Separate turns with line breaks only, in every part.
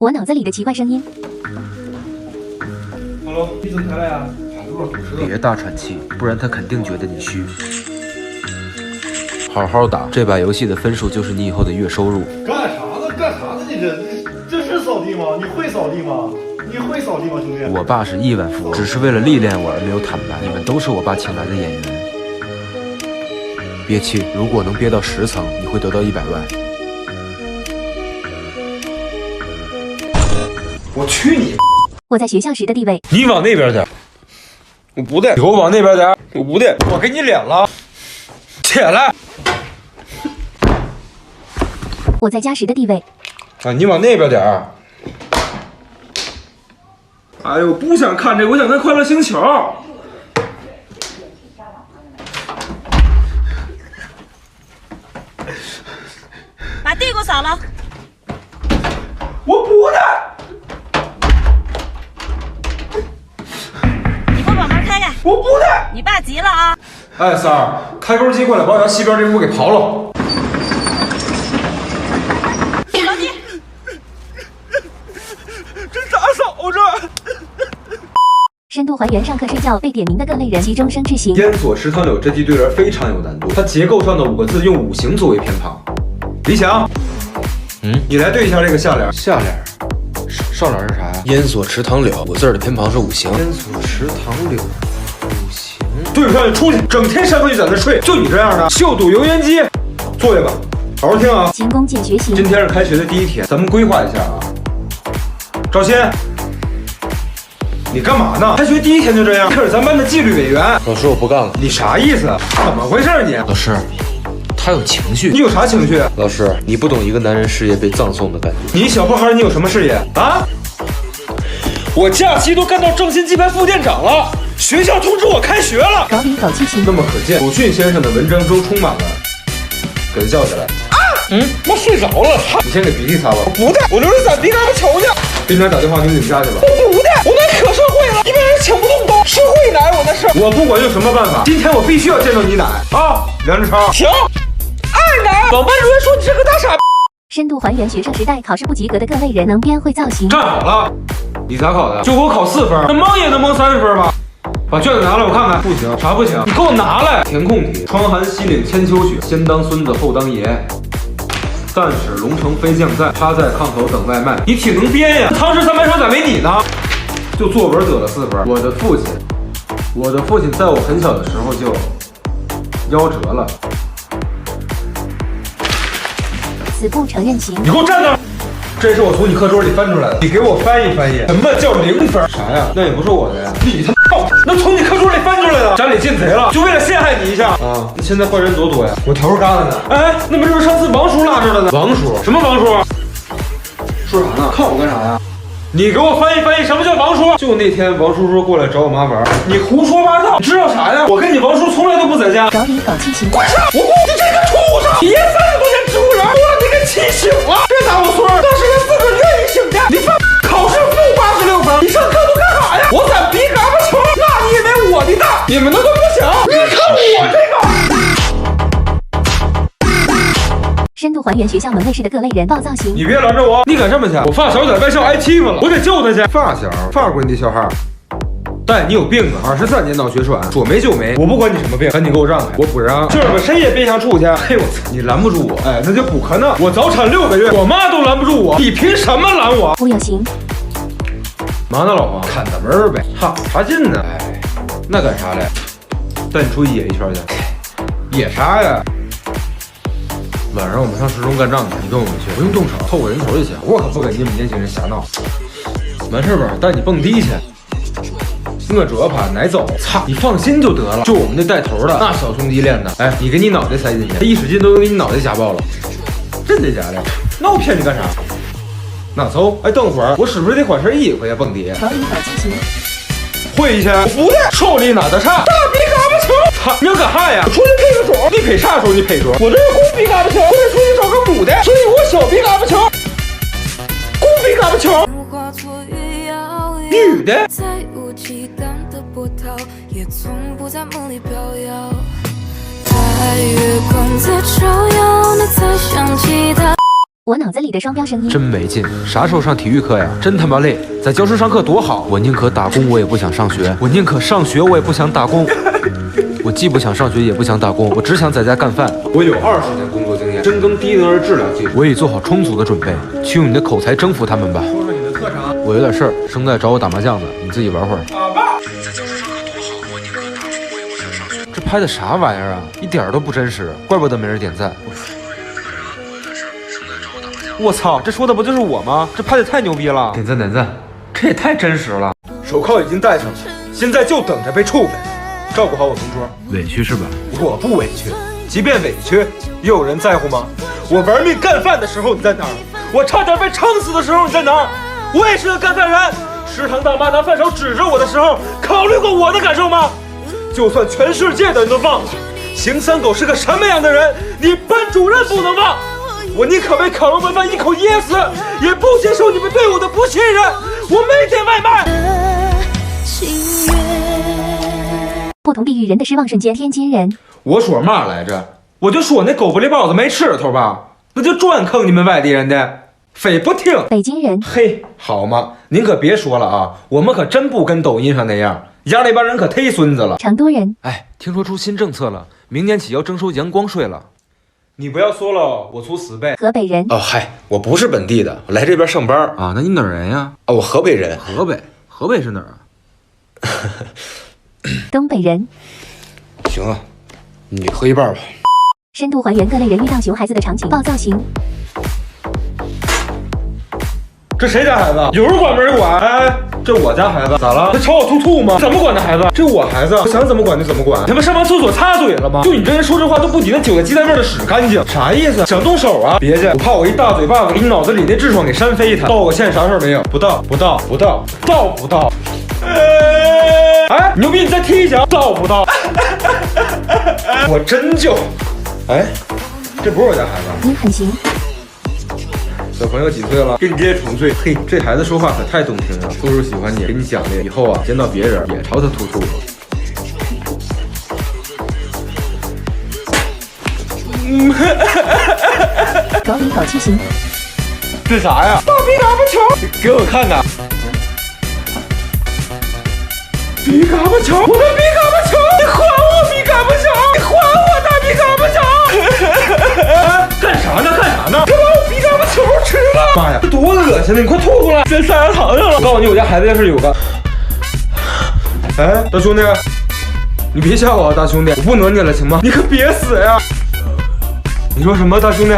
我脑子里的奇怪声音。
Hello， 你怎么才来呀？
别大喘气，不然他肯定觉得你虚。好好打，这把游戏的分数就是你以后的月收入。
干啥呢？干啥呢？你这是扫地吗？你会扫地吗？你会扫地吗，兄弟？
我爸是亿万富翁，只是为了历练我而没有坦白。你们都是我爸请来的演员。憋气，如果能憋到10层，你会得到100万。
我去你！
我在学校时的地位。
你往那边点。我不对，你给我往那边点。我不对，我给你脸了。起来！
我在家时的地位。
啊，你往那边点。哎呦，不想看这个，我想看《快乐星球》。
把地给我扫了。
我不的。
你给我把门开开。
我不的。
你爸急了啊！
哎，三儿，开钩机过来，把我家西边这屋给刨了。
老弟，
这咋扫着？
深度还原上课睡觉被点名的各类人集中生字形。
烟锁池塘柳这句对联非常有难度，它结构上的5个字用5行作为偏旁。
李想，你来对一下这个下联。
下联，上联是啥呀？烟锁池塘柳，5个字的偏旁是5行。烟锁池塘柳，5行。
对不上就出去，整天上课就在那睡，就你这样的，秀赌油烟机。坐下吧，好好听啊。
勤工俭学型。
今天是开学的第1天，咱们规划一下啊。赵鑫，你干嘛呢？开学第1天就这样？可是咱班的纪律委员。
老师，我不干了。
你啥意思？怎么回事你？
老师，他有情绪。
你有啥情绪？
老师，你不懂一个男人事业被葬送的感觉。
你小破孩，你有什么事业啊？我假期都干到正新鸡排副店长了，学校通知我开学了。
搞理搞气型。
那么可见，鲁迅先生的文章中充满了。给他叫起来。妈睡着了。你先给鼻涕擦吧。我不带，我留着攒鼻嘎巴球去。队长打电话给你们家去吧。我不带，我那可社会了，一般人请不动工，社会奶我那是。我不管用什么办法，今天我必须要见到你奶啊！梁志超，停！爱奶！网班主任说你是个大傻逼。
深度还原学生时代考试不及格的各类人能编会造型。
站好了，你咋考的？就给我考4分，那蒙也能蒙30分吧？把卷子拿来我看看。不行，啥不行？你给我拿来。填空题：窗含西岭千秋雪，先当孙子后当爷。但使龙城飞将在，趴在炕头等外卖。你挺能编呀！唐诗三百首咋没你呢？就作文得了4分。我的父亲在我很小的时候就夭折了。
死不承认型。
你给我站那！这是我从你课桌里翻出来的，你给我翻译翻译，什么叫0分？啥呀？那也不是我的呀！你他妈，那从你课桌里翻出来的，家里进贼了，就为了陷害你一下啊！那现在坏人多呀？我头疙瘩呢。哎，那不是上次王叔拉着了呢？王叔？什么王叔？说啥呢？看我干啥呀？你给我翻译翻译，什么叫王叔？就那天王叔说过来找我妈玩，你胡说八道，你知道啥呀？我跟你王叔从来都不在家。
搞理搞气型。
快上！你这个畜生！你爷30多年植物人，我让你给气醒了！别打我孙儿，那是人自个儿愿意请假。你放考试负86分，你上课都干啥呀？我攒鼻嘎巴球，那你以为我的大？你们的都不行。你看我这个。
深度还原学校门卫室的各类人暴躁型。
你别拦着我！你敢这么抢？我发小在外校挨欺负了，我得救他去。发小，发闺女小孩。但你有病啊！23年脑血栓，说没就没。我不管你什么病，赶紧给我让开！我不让，就是们谁也别想出去。哎呦我操！你拦不住我，哎，那就不可能。我早产6个月，我妈都拦不住我，你凭什么拦我？
忽悠型。
嘛呢，老黄？看大门儿呗。哈，啥劲呢？哎，那干啥嘞？带你出去野一圈去。野啥呀？晚上我们上市中干仗去，你跟我们去，不用动手，凑个人头就行。我可不跟你们年轻人瞎闹。完事吧，带你蹦迪去。我这盘奶走，操！你放心就得了。就我们那带头的，那小兄弟练的，哎，你给你脑袋塞进去，一使劲都能给你脑袋夹爆了。真的假的？那我骗你干啥？那走，哎，等会儿我是不是得换身衣服呀？蹦迪。
搞理搞气型。
会一下？我不带，手里拿的差。大鼻嘎巴球。哈，你要干啥呀？我出去配个种。你配啥时候？你配种？我这是公鼻嘎巴球，我得出去找个母的，所以我小鼻嘎巴球，公鼻嘎巴球。女的。在无期待的波涛，也从不在梦里飘摇。在月光在照耀，你才想起他。
我脑子里的双标声音。
真没劲，啥时候上体育课呀？真他妈累，在教室上课多好。我宁可打工，我也不想上学；我宁可上学，我也不想打工。我既不想上学，也不想打工，我只想在家干饭。
我有20年工作经验，深耕低能儿治疗技术。
我已做好充足的准备，去用你的口才征服他们吧。
说说你的特长。
我有点事儿，生在找我打麻将呢，你自己玩会儿。
爸。
在教室上课多好，我宁可打工，我也不想上学。这拍的啥玩意儿啊？一点都不真实，怪不得没人点赞。我操，这说的不就是我吗？这拍的太牛逼了！
点赞点赞，
这也太真实了。
手铐已经戴上了，现在就等着被处分。照顾好我同桌。
委屈是吧？
我不委屈，即便委屈，又有人在乎吗？我玩命干饭的时候你在哪儿？我差点被撑死的时候你在哪儿？我也是个干饭人。食堂大妈拿饭勺指着我的时候，考虑过我的感受吗？就算全世界的人都忘了，邢三狗是个什么样的人，你班主任不能忘。我宁可被烤肉焖饭一口噎死，也不接受你们对我的不信任。我没点外卖。
不同地域人的失望瞬间。天津人，
我说嘛来着？我就说那狗不理包子没吃头吧，那就专坑你们外地人的，非不听。
北京人，
嘿，好嘛，您可别说了啊，我们可真不跟抖音上那样，家里帮人可忒孙子了。
成都人，
哎，听说出新政策了，明年起要征收阳光税了。
你不要说了，我出10倍。
河北人，
哦嗨，我不是本地的，我来这边上班
啊。那你哪儿人呀？
啊，我河北人。
河北是哪儿啊？
东北人。
行啊，你喝一半吧。
深度还原各类人遇到熊孩子的场景。暴造型。
这谁家孩子？有人管没人管？哎，这我家孩子咋了？他朝我吐吗？怎么管的孩子？这我孩子，我想怎么管就怎么管。他们上完厕所擦嘴了吗？就你这人说这话都不比那韭菜鸡蛋味的屎干净。啥意思？想动手啊？别介，我怕我一大嘴巴子给你脑子里那痔疮给扇飞他。道个歉啥事儿没有？不道。哎，牛逼！你再踢一脚，道不道？我真就，哎，这不是我家孩子。
你很行。
小朋友几岁了？跟你爹重岁。嘿，这孩子说话可太动听了。叔叔喜欢你，给你奖励。以后啊，见到别人也朝他吐吐。
狗里狗气型。
这啥呀？大比嘎巴球，给我看看。比嘎巴球，我的比嘎巴球，你还我比嘎巴球，你还我大比嘎巴球！干啥呢？他把我比嘎巴球吃了！妈呀，这多恶心呢！你快吐出来！真塞牙膛上了！我告诉你，我家孩子要是有个……哎，大兄弟，你别吓我啊，大兄弟，我不讹你了，行吗？你可别死呀！你说什么，大兄弟？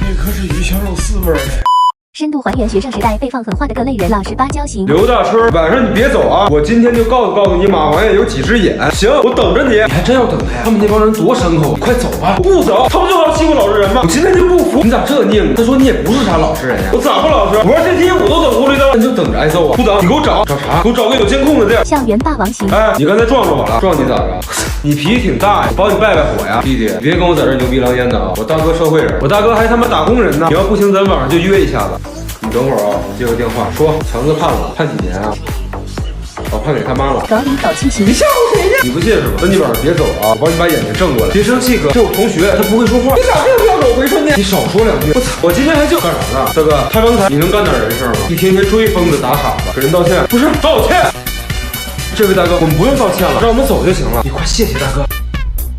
那颗是鱼香肉丝味的。
深度还原学生时代被放狠话的各类人。老实巴交型。
刘大春，晚上你别走啊！我今天就告诉你，马王爷有几只眼。行，我等着你。你还真要等他呀？他们那帮人多牲口，快走吧！我不走，他不就老欺负老实人吗？我今天就不服，你咋这拧呢？他说你也不是啥老实人呀。我咋不老实？我说这题我都等无厘头，你就等着挨揍啊！不等，你给我找啥？给我找个有监控的地儿。
校园霸王型。
哎，你刚才撞着我了，撞你咋着？你脾气挺大呀，我帮你拜拜火呀，弟弟，你别跟我在这牛逼狼烟的啊！我大哥社会人，我大哥还他妈打工人呢。你要不行，咱晚上就约一下子。你等会儿啊，我接个电话，说强子判了，判几年啊？我判给他妈了。
狗里狗气型。
你吓唬谁呢？你不信是吧？那你晚上别走啊，我帮你把眼睛正过来。别生气哥，这我同学，他不会说话。你咋这么要狗回春呢？你少说两句。我操！我今天还就干啥呢？大哥，他刚才你能干点人事吗？一天天追疯子打傻子，给人道歉。不是道歉。这位大哥，我们不用道歉了，让我们走就行了。你快谢谢大哥。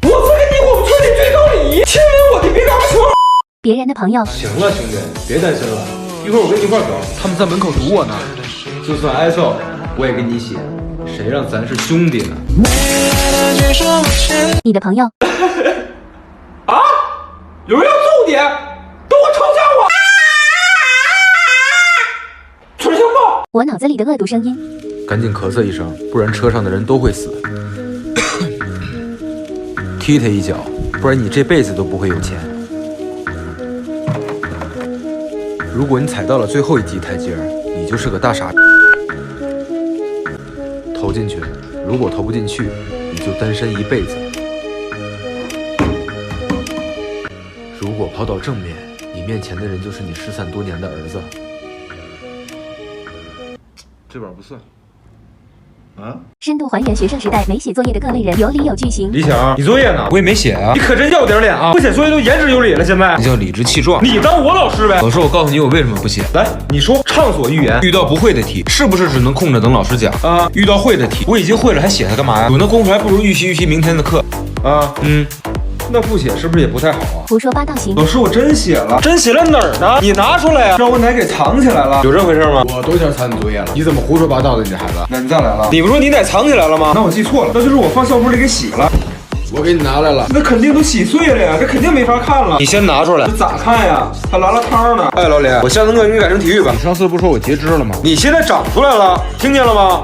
我赐给你我们村里最高礼仪，亲吻我的别嘎巴球。
别人的朋友。
行了，兄弟，别担心了。一会儿我跟你一块走，他们在门口堵我呢。就算挨揍，我也给你写。谁让咱是兄弟呢？
你的朋友
啊！有人要揍你，等我抄家我！存枪吧！
我脑子里的恶毒声音。
赶紧咳嗽一声，不然车上的人都会死。踢他一脚，不然你这辈子都不会有钱。如果你踩到了最后一级台阶，你就是个大傻逼。投进去，如果投不进去，你就单身一辈子。如果抛到正面，你面前的人就是你失散多年的儿子。
这板不算。
深度还原学生时代没写作业的各类人，有理有据型。
李想，你作业呢？
我也没写啊
你。可真要点脸啊！不写作业都言之有理了，现在
你叫理直气壮。
你当我老师呗？
老师，我告诉你，我为什么不写。
来，你说，畅所欲言。
遇到不会的题，是不是只能空着等老师讲啊？遇到会的题，我已经会了，还写它干嘛呀？有那功夫，还不如预习明天的课
啊。那不写是不是也不太好啊？
胡说八道型。
老师，我真写了，真写了哪儿呢？你拿出来呀！让我奶给藏起来了，有这回事吗？
我都想抄你作业了，你怎么胡说八道的？你孩子，
那你再来了，你不说你奶藏起来了吗？那我记错了，那就是我放校桌里给洗了。
我给你拿来了。
那肯定都洗碎了呀，这肯定没法看了。
你先拿出来。
这咋看呀？还拉了汤呢。哎，老李，我下堂课给你改成体育吧。
你上次不说我截肢了吗？
你现在长出来了，听见了吗？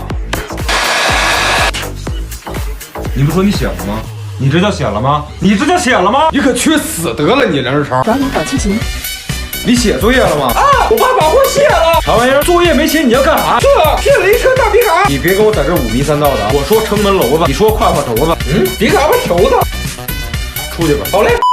你不说你写了吗？你这叫写了吗？你这叫写了吗？
你可去死得了，你梁世超！
短语狗气型。
你写作业了吗？啊，我爸把活写了。啥玩意儿？作业没写你要干啥？这骗了一车大皮卡！你别跟我在这五迷三道的。我说城门楼子，你说胯胯头子。比卡吧头子。出去吧。好嘞。